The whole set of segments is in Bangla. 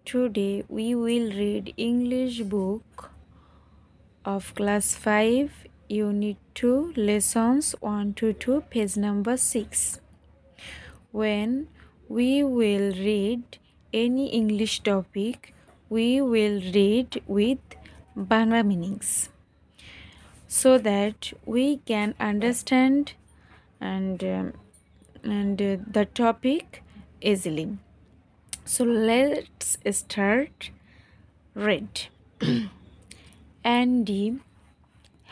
Today we will read English book of class 5 unit 2 lessons 1 to 2 page number 6. When we will read any English topic, we will read with Bangla meanings so that we can understand and the topic easily. So let's start. Read. Andy,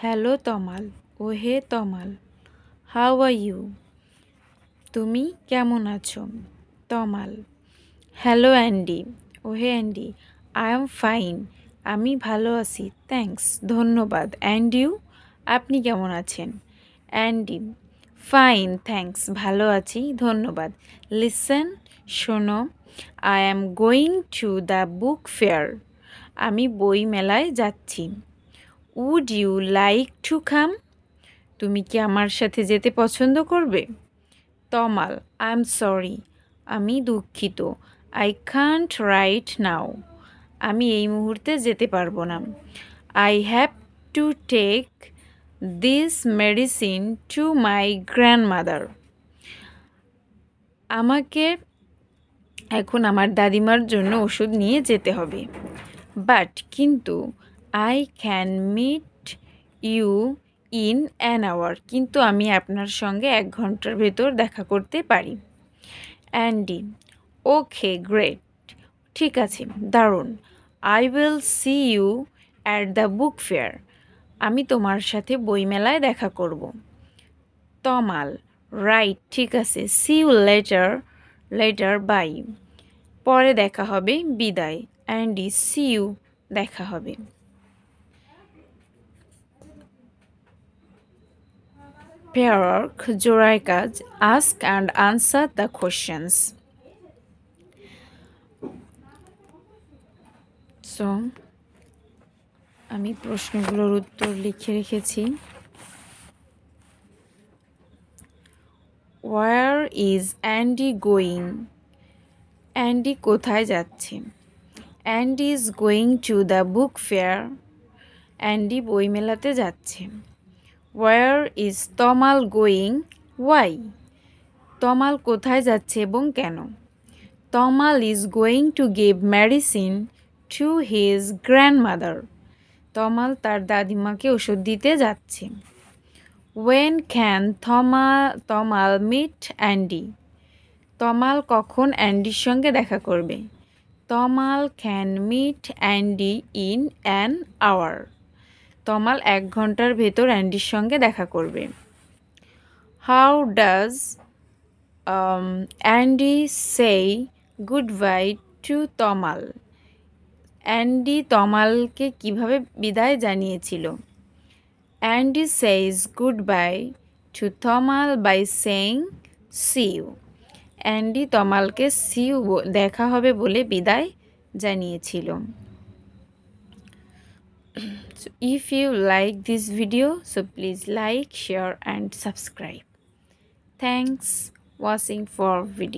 hello Tomal. Oh hey Tomal, how are you? তুমি কেমন আছো? Tomal, hello Andy. Oh hey Andy, I am fine. আমি ভালো আছি, thanks, ধন্যবাদ. And you? আপনি কেমন আছেন? Andy, fine, thanks, ভালো আছি, ধন্যবাদ. Listen, শোনো. I am going to the book fair. আমি বই মেলায় যাচ্ছি। Would you like to come? তুমি কি আমার সাথে যেতে পছন্দ করবে? Tomal, I'm sorry. আমি দুঃখিত। I can't right now. আমি এই মুহূর্তে যেতে পারবো না। I have to take this medicine to my grandmother. আমাকে এখন আমার দাদিমার জন্য ওষুধ নিয়ে যেতে হবে। বাট কিন্তু I can meet you in an hour, কিন্তু আমি আপনার সঙ্গে 1 ঘন্টার ভেতর দেখা করতে পারি। অ্যান্ডি, ওকে গ্রেট, ঠিক আছে, দারুণ। I will see you at the book fair, আমি তোমার সাথে বইমেলায় দেখা করব। তমাল, রাইট, ঠিক আছে, সি ইউ লেটার বাই, পরে দেখা হবে, বিদায়। অ্যান্ডি, সি ইউ, দেখা হবে। পেয়ারওয়ার্ক, জোড়ায় কাজ, ask and answer the questions. So আমি প্রশ্নগুলোর উত্তর লিখে রেখেছি। Where is Andy going? Andy কোথায় যাচ্ছে? Andy is going to the book fair. অ্যান্ডি বইমেলাতে যাচ্ছে। Where is Tomal going? Why? তমাল কোথায় যাচ্ছে এবং কেন? Tomal is going to give medicine to his grandmother. তমাল তার দাদিমাকে ওষুধ দিতে যাচ্ছে। When can Tomal meet Andy? তমাল কখন অ্যান্ডির সঙ্গে দেখা করবে? Tamal can meet Andy in an hour. Tamal 1 ঘন্টার ভেতর অ্যান্ডির সঙ্গে দেখা করবে। How does Andy say good bye to Tamal? Andy তমালকে কিভাবে বিদায় জানিয়েছিল? Andy says good bye to Tamal by saying see you. Andy তমালকে সি ইউ, দেখা হবে বলে বিদায় জানিয়েছিল। So if you like this video, so please like, share and subscribe. Thanks watching for video.